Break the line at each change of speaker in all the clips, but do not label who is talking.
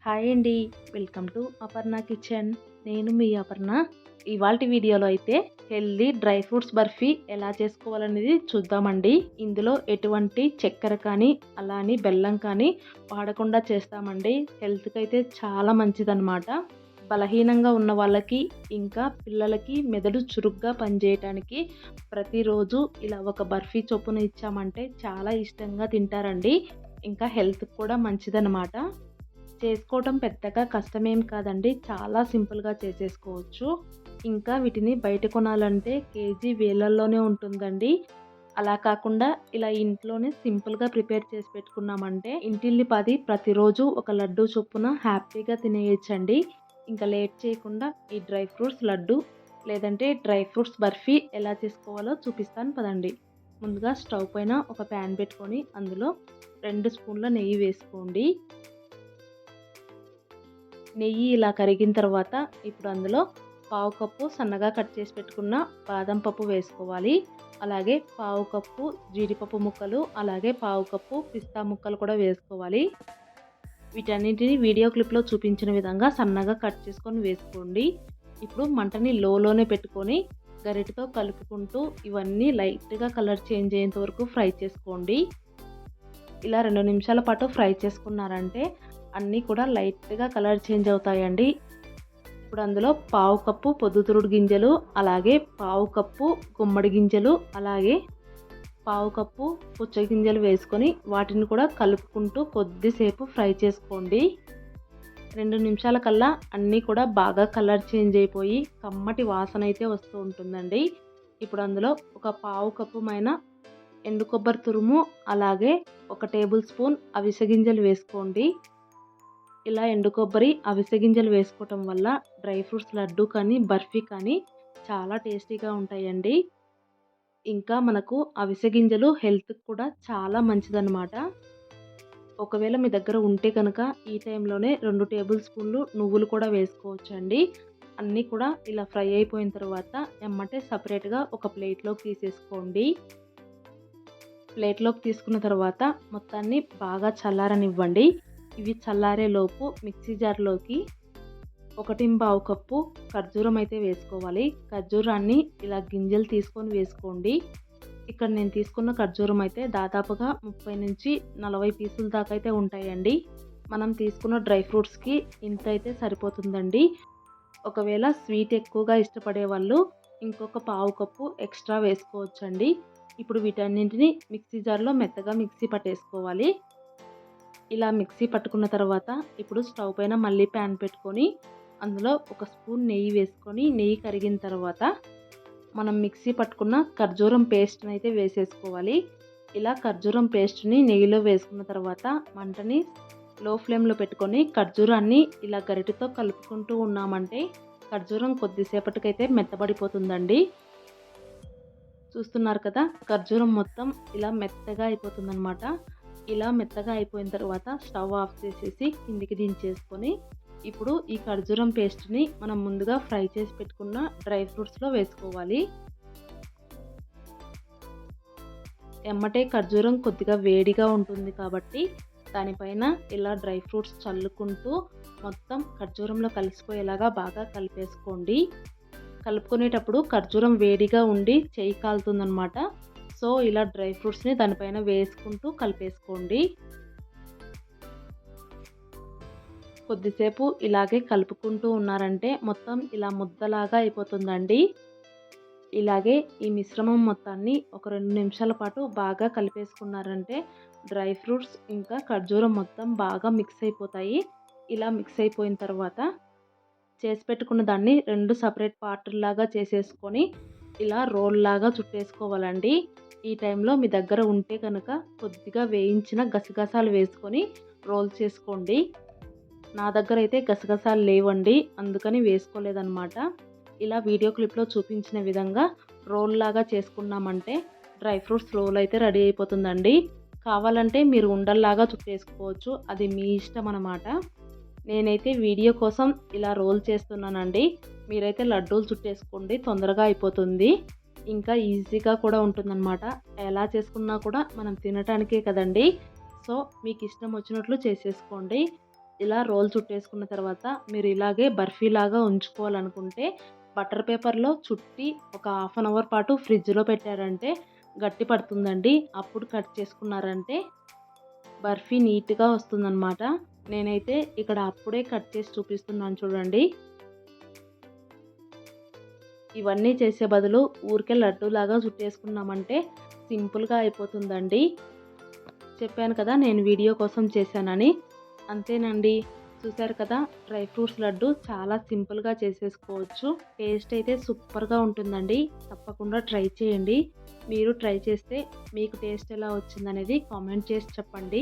Hi అండి. Welcome to Aparna kitchen. నేను మీ అపర్ణ. ఇవాల్టి వీడియోలో అయితే హెల్దీ డ్రై ఫ్రూట్స్ బర్ఫీ ఎలా చేసుకోవాలనేది చూద్దామండి. ఇందులో ఎటువంటి చక్కెర కానీ అలా అని బెల్లం కానీ వాడకుండా చేస్తామండి. హెల్త్కి అయితే చాలా మంచిదన్నమాట. బలహీనంగా ఉన్న వాళ్ళకి ఇంకా పిల్లలకి మెదడు చురుగ్గా పనిచేయటానికి ప్రతిరోజు ఇలా ఒక బర్ఫీ చొప్పున ఇచ్చామంటే చాలా ఇష్టంగా తింటారండి. ఇంకా హెల్త్కి కూడా మంచిదన్నమాట. చేసుకోవటం పెద్దగా కష్టమేం కాదండి. చాలా సింపుల్‌గా చేసేసుకోవచ్చు. ఇంకా వీటిని బయట కొనాలంటే కేజీ వేలల్లోనే ఉంటుందండి. అలా కాకుండా ఇలా ఇంట్లోనే సింపుల్‌గా ప్రిపేర్ చేసి పెట్టుకున్నామంటే ఇంటిల్లిపాది ప్రతిరోజు ఒక లడ్డూ చొప్పున హ్యాపీగా తినేయొచ్చండి. ఇంకా లేట్ చేయకుండా ఈ డ్రై ఫ్రూట్స్ లడ్డు లేదంటే డ్రై ఫ్రూట్స్ బర్ఫీ ఎలా చేసుకోవాలో చూపిస్తాను పదండి. ముందుగా స్టవ్ పైన ఒక ప్యాన్ పెట్టుకొని అందులో 2 స్పూన్ల నెయ్యి వేసుకోండి. నెయ్యి ఇలా కరిగిన తర్వాత ఇప్పుడు అందులో పావు కప్పు సన్నగా కట్ చేసి పెట్టుకున్న బాదం పప్పు వేసుకోవాలి. అలాగే పావు కప్పు జీడిపప్పు ముక్కలు, అలాగే పావు కప్పు పిస్తా ముక్కలు కూడా వేసుకోవాలి. వీటన్నింటిని వీడియో క్లిప్లో చూపించిన విధంగా సన్నగా కట్ చేసుకొని వేసుకోండి. ఇప్పుడు మంటని లోనే పెట్టుకొని గరిటెతో కలుపుకుంటూ ఇవన్నీ లైట్గా కలర్ చేంజ్ అయ్యేంత వరకు ఫ్రై చేసుకోండి. ఇలా 2 నిమిషాల పాటు ఫ్రై చేసుకున్నారంటే అన్నీ కూడా లైట్గా కలర్ చేంజ్ అవుతాయండి. ఇప్పుడు అందులో పావు కప్పు పొద్దుతిరుగుడు గింజలు, అలాగే పావు కప్పు గుమ్మడి గింజలు, అలాగే పావు కప్పు పుచ్చగింజలు వేసుకొని వాటిని కూడా కలుపుకుంటూ కొద్దిసేపు ఫ్రై చేసుకోండి. 2 నిమిషాల కల్లా అన్నీ కూడా బాగా కలర్ చేంజ్ అయిపోయి కమ్మటి వాసన అయితే వస్తూ ఉంటుందండి. ఇప్పుడు అందులో ఒక పావు కప్పు మైన ఎండు కొబ్బరి తురుము, అలాగే 1 టేబుల్ స్పూన్ అవిసె గింజలు వేసుకోండి. ఇలా ఎండు కొబ్బరి, అవిసె గింజలు వేసుకోవటం వల్ల డ్రై ఫ్రూట్స్ లడ్డు కానీ బర్ఫీ కానీ చాలా టేస్టీగా ఉంటాయండి. ఇంకా మనకు అవిసె గింజలు హెల్త్కి కూడా చాలా మంచిదన్నమాట. ఒకవేళ మీ దగ్గర ఉంటే కనుక ఈ టైంలోనే 2 టేబుల్ స్పూన్లు నువ్వులు కూడా వేసుకోవచ్చండి. అన్నీ కూడా ఇలా ఫ్రై అయిపోయిన తర్వాత ఎమ్మటే సపరేట్గా ఒక ప్లేట్లోకి తీసేసుకోండి. ప్లేట్లోకి తీసుకున్న తర్వాత మొత్తాన్ని బాగా చల్లారనివ్వండి. ఇవి చల్లారేలోపు మిక్సీ జార్లోకి 1/4 కప్పు ఖర్జూరం అయితే వేసుకోవాలి. ఖర్జూరాన్ని ఇలా గింజలు తీసుకొని వేసుకోండి. ఇక్కడ నేను తీసుకున్న ఖర్జూరం అయితే దాదాపుగా 30 నుంచి 40 పీసుల దాకా అయితే ఉంటాయండి. మనం తీసుకున్న డ్రై ఫ్రూట్స్కి ఇంత అయితే సరిపోతుందండి. ఒకవేళ స్వీట్ ఎక్కువగా ఇష్టపడే వాళ్ళు ఇంకొక పావు కప్పు ఎక్స్ట్రా వేసుకోవచ్చండి. ఇప్పుడు వీటన్నింటిని మిక్సీ జార్లో మెత్తగా మిక్సీ పట్టేసుకోవాలి. ఇలా మిక్సీ పట్టుకున్న తర్వాత ఇప్పుడు స్టవ్ పైన మళ్ళీ ప్యాన్ పెట్టుకొని అందులో 1 స్పూన్ నెయ్యి వేసుకొని నెయ్యి కరిగిన తర్వాత మనం మిక్సీ పట్టుకున్న ఖర్జూరం పేస్ట్ని అయితే వేసేసుకోవాలి. ఇలా ఖర్జూరం పేస్ట్ని నెయ్యిలో వేసుకున్న తర్వాత మంటని లో ఫ్లేమ్లో పెట్టుకొని ఖర్జూరాన్ని ఇలా గరిటెతో కలుపుకుంటూ ఉన్నామంటే ఖర్జూరం కొద్దిసేపటికైతే మెత్తబడిపోతుందండి. చూస్తున్నారు కదా, ఖర్జూరం మొత్తం ఇలా మెత్తగా అయిపోతుందన్నమాట. ఇలా మెత్తగా అయిపోయిన తర్వాత స్టవ్ ఆఫ్ చేసేసి కిందికి దించేసుకొని ఇప్పుడు ఈ ఖర్జూరం పేస్ట్ని మనం ముందుగా ఫ్రై చేసి పెట్టుకున్న డ్రై ఫ్రూట్స్లో వేసుకోవాలి. ఎమ్మటే ఖర్జూరం కొద్దిగా వేడిగా ఉంటుంది కాబట్టి దానిపైన ఇలా డ్రై ఫ్రూట్స్ చల్లుకుంటూ మొత్తం ఖర్జూరంలో కలిసిపోయేలాగా బాగా కలిపేసుకోండి. కలుపుకునేటప్పుడు ఖర్జూరం వేడిగా ఉండి చేయి కాలుతుందన్నమాట. సో ఇలా డ్రై ఫ్రూట్స్ని దానిపైన వేసుకుంటూ కలిపేసుకోండి. కొద్దిసేపు ఇలాగే కలుపుకుంటూ ఉన్నారంటే మొత్తం ఇలా ముద్దలాగా అయిపోతుందండి. ఇలాగే ఈ మిశ్రమం మొత్తాన్ని ఒక 2 నిమిషాల పాటు బాగా కలిపేసుకున్నారంటే డ్రై ఫ్రూట్స్ ఇంకా ఖర్జూరం మొత్తం బాగా మిక్స్ అయిపోతాయి. ఇలా మిక్స్ అయిపోయిన తర్వాత చేసి పెట్టుకున్న దాన్ని 2 సపరేట్ పార్టుల్లాగా చేసేసుకొని ఇలా రోల్ లాగా చుట్టేసుకోవాలండి. ఈ టైంలో మీ దగ్గర ఉంటే కనుక కొద్దిగా వేయించిన గసగసాలు వేసుకొని రోల్ చేసుకోండి. నా దగ్గర అయితే గసగసాలు లేవండి, అందుకని వేసుకోలేదన్నమాట. ఇలా వీడియో క్లిప్లో చూపించిన విధంగా రోల్ లాగా చేసుకున్నామంటే డ్రై ఫ్రూట్స్ రోల్ అయితే రెడీ అయిపోతుందండి. కావాలంటే మీరు ఉండల్లాగా చుట్టేసుకోవచ్చు, అది మీ ఇష్టం అన్నమాట. నేనైతే వీడియో కోసం ఇలా రోల్ చేస్తున్నానండి. మీరైతే లడ్డూలు చుట్టేసుకోండి, తొందరగా అయిపోతుంది. ఇంకా ఈజీగా కూడా ఉంటుందన్నమాట. ఎలా చేసుకున్నా కూడా మనం తినటానికే కదండి. సో మీకు ఇష్టం వచ్చినట్లు చేసేసుకోండి. ఇలా రోల్ చుట్టేసుకున్న తర్వాత మీరు ఇలాగే బర్ఫీలాగా ఉంచుకోవాలనుకుంటే బటర్ పేపర్లో చుట్టి ఒక హాఫ్ అన్ అవర్ పాటు ఫ్రిడ్జ్లో పెట్టారంటే గట్టి పడుతుందండి. అప్పుడు కట్ చేసుకున్నారంటే బర్ఫీ నీట్గా వస్తుందన్నమాట. నేనైతే ఇక్కడ అప్పుడే కట్ చేసి చూపిస్తున్నాను చూడండి. ఇవన్నీ చేసే బదులు ఊరికే లడ్డూలాగా చుట్టేసుకున్నామంటే సింపుల్గా అయిపోతుందండి. చెప్పాను కదా నేను వీడియో కోసం చేశానని. అంతేనండి. చూసారు కదా, డ్రై ఫ్రూట్స్ లడ్డు చాలా సింపుల్గా చేసేసుకోవచ్చు. టేస్ట్ అయితే సూపర్గా ఉంటుందండి. తప్పకుండా ట్రై చేయండి. మీరు ట్రై చేస్తే మీకు టేస్ట్ ఎలా వచ్చిందనేది కామెంట్ చేసి చెప్పండి.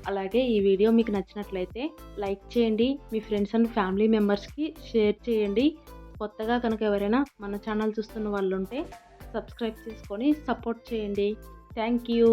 అలాగే ఈ వీడియో మీకు నచ్చినట్లయితే లైక్ చేయండి. మీ ఫ్రెండ్స్ అండ్ ఫ్యామిలీ మెంబర్స్కి షేర్ చేయండి. కొత్తగా కనుక ఎవరైనా మన ఛానల్ చూస్తున్న వాళ్ళు ఉంటే సబ్స్క్రైబ్ చేసుకొని సపోర్ట్ చేయండి. Thank you.